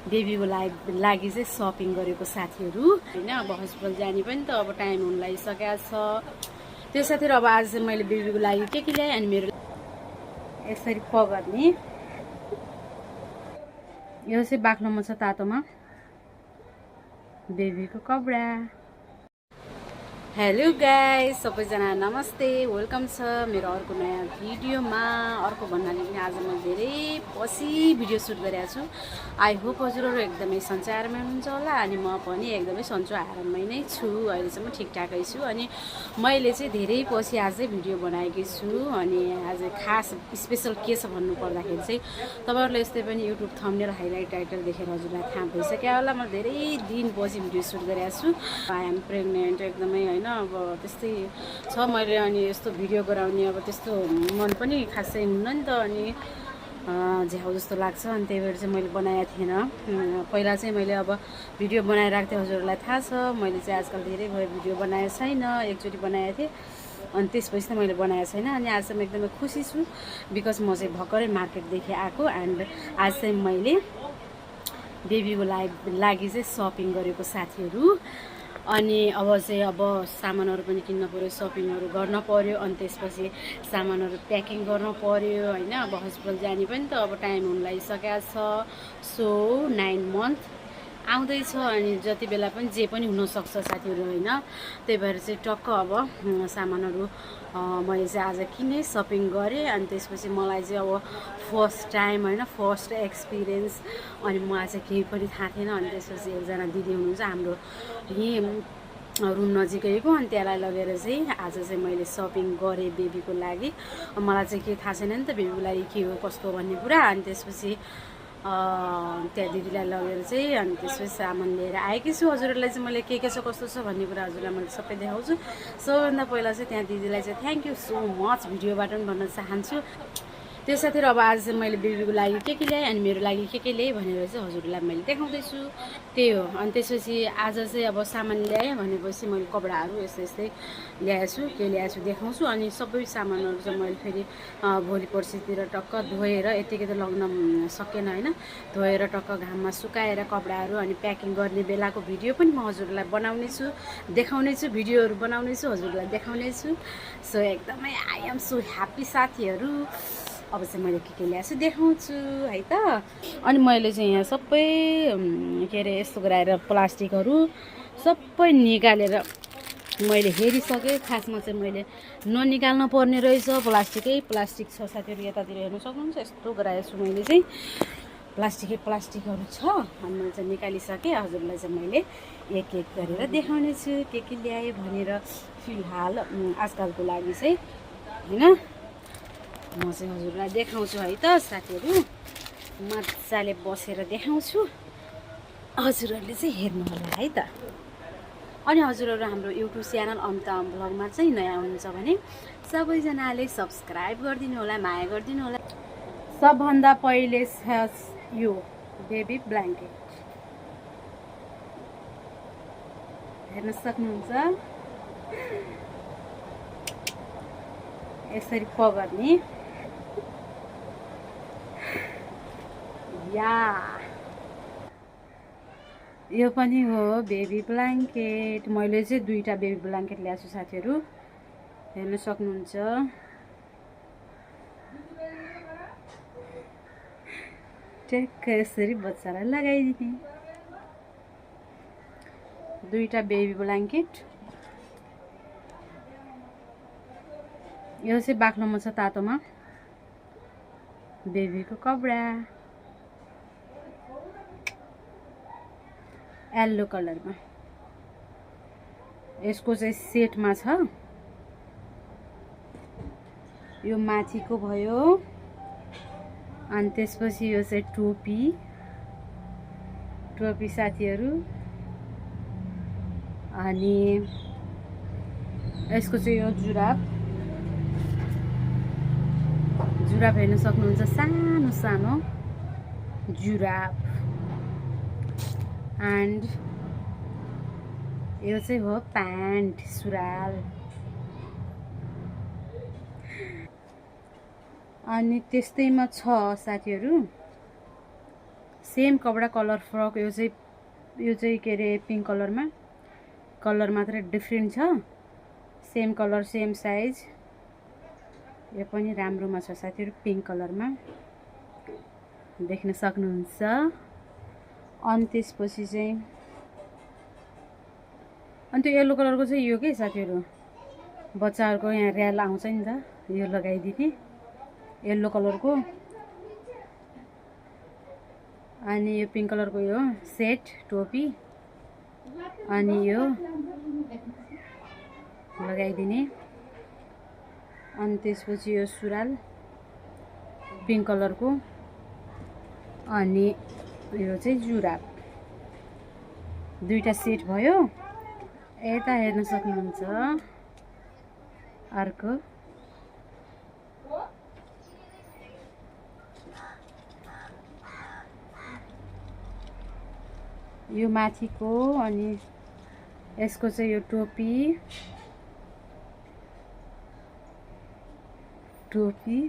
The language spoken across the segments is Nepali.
बेबीको लागि चाहिँ सपिङ गरेको साथीहरू होइन। अब हस्पिटल जाने पनि त अब टाइम हुन लागिसकेको छ। त्यो साथीहरू अब आज चाहिँ मैले बेबीको लागि के ल्याएँ अनि मेरो यसरी पगर्ने यो चाहिँ बाक्लोमा छ तातोमा बेबीको कपडा। हेलो गाइस, सबैजना नमस्ते, वेलकम छ मेरो अर्को नयाँ भिडियोमा। अर्को भन्नाले पनि आज म धेरै पछि भिडियो सुट गरेको छु। आई होप हजुरहरू एकदमै सन्चो आराममै हुनुहुन्छ होला अनि म पनि एकदमै सन्चो आराममै नै छु। अहिलेसम्म ठिकठाकै छु अनि मैले चाहिँ धेरै पछि आजै भिडियो बनाएकी छु। अनि आज खास स्पेसल के छ भन्नु पर्दाखेरि चाहिँ तपाईँहरूले यस्तै पनि युट्युब थम्बनेल हाइलाइट टाइटल देखेर हजुरलाई थाहा भइसक्यो होला। म धेरै दिनपछि भिडियो सुट गरेको छु। आई एम प्रेग्नेन्ट एकदमै होइन, अब त्यस्तै छ। मैले अनि यस्तो भिडियो गराउने अब त्यस्तो मन पनि खासै हुन्न नि त, अनि झ्याउ जस्तो लाग्छ। अनि त्यही भएर चाहिँ मैले बनाएको थिएन। पहिला चाहिँ मैले अब भिडियो बनाइरहेको थिएँ, हजुरहरूलाई थाहा छ। मैले चाहिँ आजकल धेरै भयो भिडियो बनाएको छैन, एकचोटि बनाएको थिएँ अनि त्यसपछि त मैले बनाएको छैन। अनि आज चाहिँ म एकदमै खुसी छु बिकज म चाहिँ भर्खरै मार्केटदेखि आएको एन्ड आज चाहिँ मैले बेबीको लागि चाहिँ सपिङ गरेको साथीहरू। अनि अब सामानहरू पनि किन्न पऱ्यो, सपिङहरू गर्न पऱ्यो, अनि त्यसपछि सामानहरू प्याकिङ गर्न पऱ्यो होइन। अब हस्पिटल जाने पनि त अब टाइम हुन लागिसकेको छ। सो 9 मन्थ आउँदैछ अनि जति बेला पनि जे पनि हुनसक्छ साथीहरू होइन। त्यही भएर चाहिँ टक्क अब सामानहरू मैले चाहिँ आज किनेँ, सपिङ गरेँ। अनि त्यसपछि मलाई चाहिँ अब फर्स्ट टाइम होइन, फर्स्ट एक्सपिरियन्स। अनि मलाई चाहिँ केही पनि थाहा थिएन। अनि त्यसपछि एकजना दिदी हुनुहुन्छ हाम्रो यहीँ रुम नजिकैको, अनि त्यसलाई लगेर चाहिँ आज चाहिँ मैले सपिङ गरेँ बेबीको लागि। मलाई चाहिँ केही थाहा छैन नि त बेबीको लागि के हो कस्तो भन्ने कुरा। अनि त्यसपछि त्यहाँ दिदीलाई लगेर चाहिँ अनि त्यसपछि सामान लिएर आएकी छु। हजुरहरूलाई चाहिँ मैले के छ कस्तो छ भन्ने कुरा हजुरलाई मैले सबै देखाउँछु। सबैभन्दा पहिला चाहिँ त्यहाँ दिदीलाई चाहिँ थ्याङ्क यू सो मच भिडियोबाट पनि भन्न चाहन्छु। त्यो साथीहरू अब आज चाहिँ मैले बेबीको लागि के ल्याएँ अनि मेरो लागि के ल्याएँ भनेर चाहिँ हजुरहरूलाई मैले देखाउँदैछु, त्यही हो। अनि त्यसपछि आज चाहिँ अब सामान ल्याएँ भनेपछि मैले कपडाहरू यस्तै यस्तै ल्याएछु, के ल्याएछु देखाउँछु। अनि सबै सामानहरू चाहिँ मैले फेरि भोलि पर्सितिर टक्क धोएर, यतिकै त लग्न सकेन होइन, धोएर टक्क घाममा सुकाएर कपडाहरू अनि प्याकिङ गर्ने बेलाको भिडियो पनि म हजुरलाई बनाउने छु, देखाउने छु, भिडियोहरू बनाउने छु, हजुरलाई देखाउने छु। सो एकदमै आई एम सो ह्याप्पी साथीहरू। अब चाहिँ मैले के ल्याएको छु देखाउँछु है त। अनि मैले चाहिँ यहाँ सबै के अरे यस्तो गराएर प्लास्टिकहरू सबै निकालेर मैले हेरिसकेँ। खासमा चाहिँ मैले ननिकाल्न पर्ने रहेछ, प्लास्टिक छ साथीहरू। यतातिर हेर्नु सक्नुहुन्छ, यस्तो गराएको छु मैले चाहिँ। प्लास्टिकहरू छ अनि मैले चाहिँ निकालिसकेँ। हजुरलाई चाहिँ मैले एक एक गरेर देखाउने छु के ल्याएँ भनेर फिलहाल आजकलको लागि चाहिँ होइन। म चाहिँ हजुरलाई देखाउँछु है त साथीहरू, मजाले बसेर देखाउँछु, हजुरहरूले चाहिँ हेर्नु होला है त। अनि हजुरहरू हाम्रो युट्युब च्यानल अमिता ब्लगमा चाहिँ नयाँ हुनुहुन्छ भने सबैजनाले सब्सक्राइब गरिदिनु होला, माया गरिदिनु होला। सबभन्दा पहिले यो बेबी ब्ल्याङ्केट हेर्न सक्नुहुन्छ, यसरी पगर्ने या यो पनि हो बेबी ब्ल्याङ्केट। मैले चाहिँ 2टा बेबी ब्ल्याङ्केट ल्याएको छु साथीहरू, हेर्न सक्नुहुन्छ। ट्याक्क यसरी बच्चालाई लगाइदिने 2टा बेबी ब्ल्याङ्केट। यो चाहिँ बाक्लोमा छ तातोमा बेबीको कपडा, येल्लो कलरमा। यसको चाहिँ सेटमा छ। यो माथिको भयो अनि त्यसपछि यो चाहिँ टोपी साथीहरू। अनि यसको चाहिँ यो जुराब हेर्न सक्नुहुन्छ, सानो सानो जुराब। एन्ड यो चाहिँ हो प्यान्ट, सुरुवाल। अनि त्यस्तैमा छ साथीहरू सेम कपडा कलर फ्रक यो चाहिँ के अरे पिङ्क कलरमा, कलर मात्रै डिफ्रेन्ट छ, सेम कलर सेम साइज। यो पनि राम्रोमा छ साथीहरू, पिङ्क कलरमा देख्न सक्नुहुन्छ। अनि त्यसपछि चाहिँ अनि त्यो येल्लो कलरको चाहिँ यो के साथीहरू, बच्चाहरूको यहाँ र्याल आउँछ नि त, यो लगाइदिने येल्लो कलरको। अनि यो पिङ्क कलरको यो सेट टोपी, अनि यो लगाइदिने। अनि त्यसपछि यो सुरुवाल पिङ्क कलरको, अनि यो चाहिँ जुराब। दुईटा सेट भयो। यता हेर्न सक्नुहुन्छ अर्को यो माथिको, अनि यसको चाहिँ यो टोपी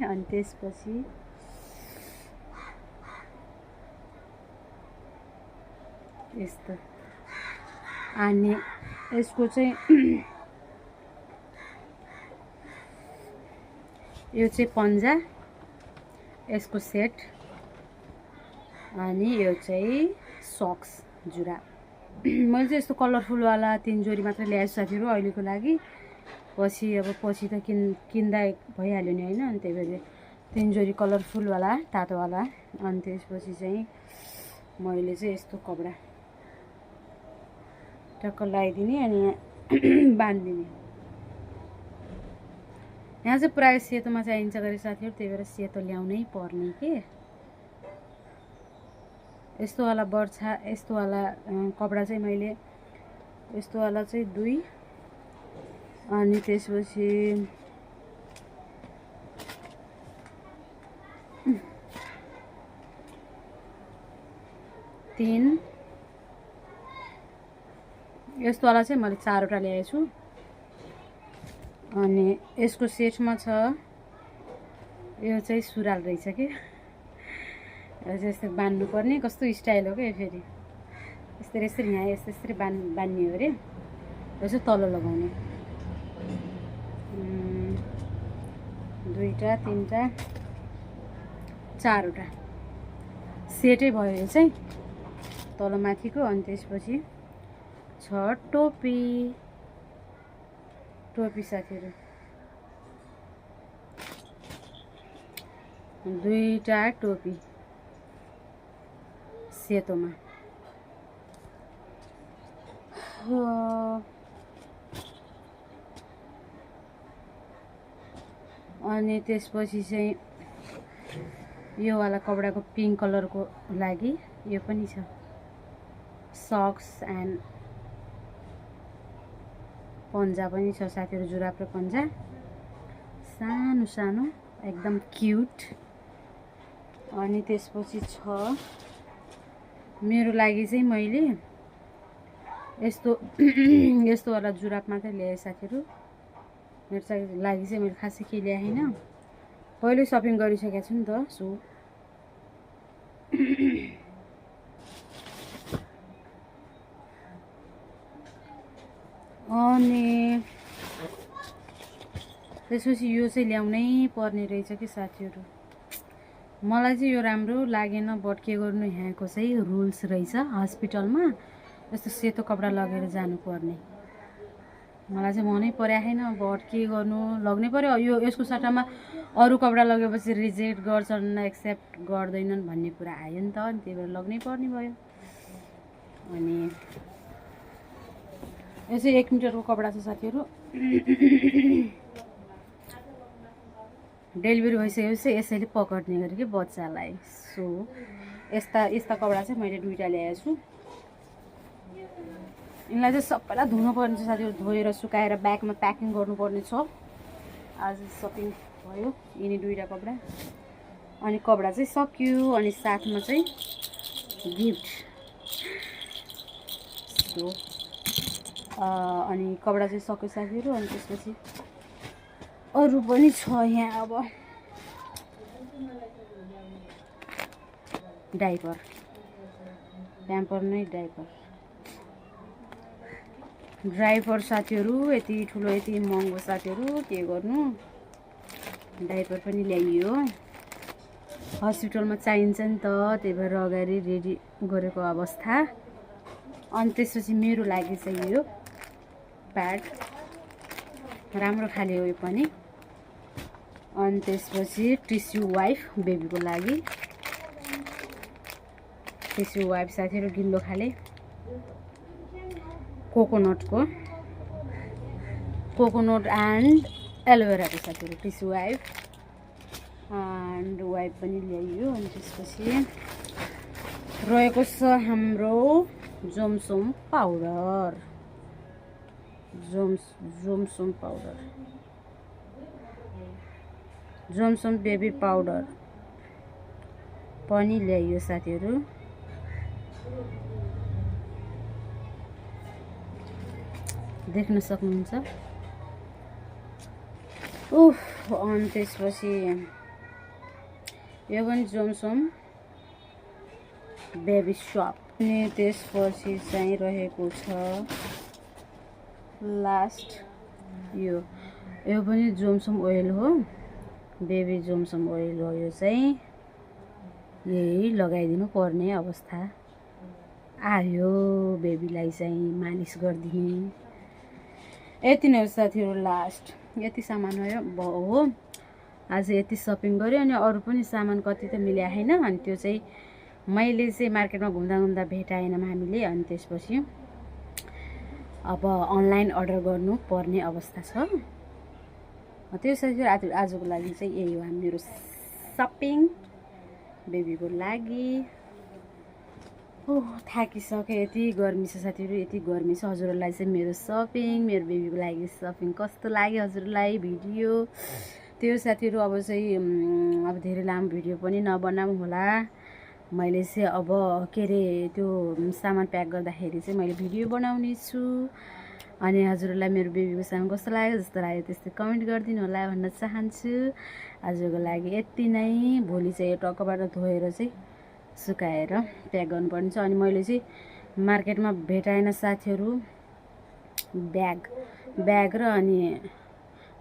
अनि त्यसपछि यस्तो। अनि यसको चाहिँ यो चाहिँ पन्जा, यसको सेट, अनि यो चाहिँ सक्स जुराब। मैले चाहिँ यस्तो कलरफुलवाला 3 जोडी मात्रै ल्याएछु साथीहरू अहिलेको लागि। पछि त किन्दा भइहाल्यो नि होइन। अनि त्यही भएर 3 जोडी कलरफुलवाला तातोवाला। अनि त्यसपछि चाहिँ मैले चाहिँ यस्तो कपडा टक्क लगाइदिने अनि यहाँ बाँधिदिने। यहाँ चाहिँ प्रायः सेतोमा चाहिन्छ गरे साथीहरू, त्यही भएर सेतो ल्याउनै पर्ने के। यस्तोवाला बर्छा, यस्तोवाला कपडा चाहिँ मैले यस्तोवाला चाहिँ 2, अनि त्यसपछि तीन, यस्तोवाला चाहिँ मैले 4वटा ल्याएछु। अनि यसको सेटमा छ यो चाहिँ सुरुवाल रहेछ कि, यो चाहिँ यस्तो बान्नु पर्ने, कस्तो स्टाइल हो क्या फेरि। यसरी यहाँ यसरी बान्ने हो अरे। यो चाहिँ तल लगाउने। 2टा 3टा 4वटा सेटै भयो यो चाहिँ तल माथिको। अनि त्यसपछि छ टोपी साथीहरू, 2टा टोपी सेतोमा। अनि त्यसपछि चाहिँ यो वाला कपडाको पिङ्क कलरको लागि यो पनि छ, सक्स एन्ड पन्जा पनि छ साथीहरू, जुराब र पन्जा सानो सानो एकदम क्युट। अनि त्यसपछि छ मेरो लागि चाहिँ मैले यस्तो वाला जुराब मात्रै ल्याएँ साथीहरू। मेरो लागि चाहिँ मैले खासै के ल्याएँ होइन, पहिले सपिङ गरिसकेको छु नि त। सो अनि त्यसपछि यो चाहिँ ल्याउनै पर्ने रहेछ कि साथीहरू। मलाई चाहिँ यो राम्रो लागेन, बट के गर्नु, यहाँको चाहिँ रुल्स रहेछ हस्पिटलमा यस्तो सेतो कपडा लगेर जानुपर्ने। मलाई चाहिँ मनै परेन, बट के गर्नु, लग्नै पर्यो। यसको सट्टामा अरू कपडा लगेपछि रिजेक्ट गर्छन्, एक्सेप्ट गर्दैनन् भन्ने कुरा आयो नि त। अनि त्यही भएर लग्नै पर्ने भयो। अनि यो चाहिँ 1 मिटरको कपडा छ साथीहरू। डेलिभरी भइसकेपछि यसैले पकड्ने गरे कि बच्चालाई। सो यस्ता कपडा चाहिँ मैले 2टा ल्याएछु। यिनलाई चाहिँ सबैलाई धुनुपर्ने छ साथीहरू, धोएर सुकाएर ब्यागमा प्याकिङ गर्नुपर्ने छ। आज सपिङ भयो यिनी 2टा कपडा। अनि कपडा चाहिँ सक्यो, अनि साथमा चाहिँ गिफ्ट। सो अनि कपडा चाहिँ सक्यो साथीहरू। अनि त्यसपछि अरू पनि छ यहाँ। अब डाइपर प्याम्पर नै डाइपर साथीहरू। यति ठुलो यति महँगो साथीहरू के गर्नु, डाइपर पनि ल्याइयो। हस्पिटलमा चाहिन्छ नि त, त्यही भएर अगाडि रेडी गरेको अवस्था। अनि त्यसपछि मेरो लागि चाहिँ यो प्याड राम्रो खाले हो यो पनि। अनि त्यसपछि टिस्यु वाइप बेबीको लागि, टिस्यु वाइप साथीहरू गिल्लो खाले कोकोनट एन्ड एलोभेराको साथीहरू टिस्यु वाइप एन्ड वाइप पनि ल्याइयो। अनि त्यसपछि रहेको छ हाम्रो Jomsom powder, Jomsom baby powder पनि ल्याइयो साथीहरू। देख्न सक्नुहुन्छ। अनि त्यसपछि यो पनि जोमसोम बेबी सप। अनि त्यसपछि चाहिँ रहेको छ लास्ट यो पनि जोमसोम ओइल हो, बेबी जोमसोम ओइल हो। यो चाहिँ यही लगाइदिनु पर्ने अवस्था आयो, बेबीलाई चाहिँ मालिस गरिदिने। यति नै हो साथीहरू, लास्ट यति सामान हो। आज यति सपिङ गऱ्यो। अनि अरू पनि सामान कति त मिल्या होइन। अनि त्यो चाहिँ मैले चाहिँ मार्केटमा घुम्दा भेटाएनौँ हामीले। अनि त्यसपछि अब अनलाइन अर्डर गर्नु पर्ने अवस्था छ। त्यो साथीहरू आजको लागि चाहिँ यही हो मेरो सपिङ बेबीको लागि। थाकिसक्यो, यति गर्मी छ साथीहरू, यति गर्मी छ। हजुरहरूलाई चाहिँ मेरो सपिङ, मेरो बेबीको लागि सपिङ कस्तो लाग्यो हजुरलाई भिडियो, त्यो साथीहरू अब चाहिँ अब धेरै लामो भिडियो पनि नबनाऊँ होला। मैले चाहिँ अब के अरे त्यो सामान प्याक गर्दाखेरि चाहिँ मैले भिडियो बनाउने छु। अनि हजुरहरूलाई मेरो बेबीको सामान कस्तो लाग्यो, जस्तो लाग्यो त्यस्तै कमेन्ट गरिदिनु होला भन्न चाहन्छु। आजको लागि यति नै। भोलि चाहिँ यो टक्कबाट धोएर चाहिँ सुकाएर प्याक गर्नुपर्ने छ। अनि मैले चाहिँ मार्केटमा भेटाएन साथीहरू ब्याग र अनि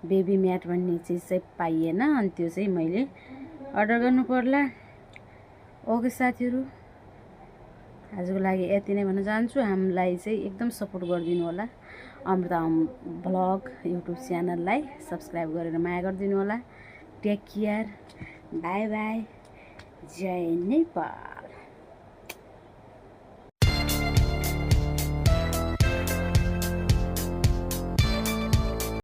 बेबी म्याट भन्ने चिज चाहिँ पाइएन। अनि त्यो चाहिँ मैले अर्डर गर्नु पर्ला। ओके साथीहरू, आजको लागि यति नै भन्न चाहन्छु। हामीलाई चाहिँ एकदम सपोर्ट गरिदिनु होला। अमृता ब्लग युट्युब च्यानललाई सब्सक्राइब गरेर माया गरिदिनु होला। टेक केयर, बाई बाई, जय नेपाल।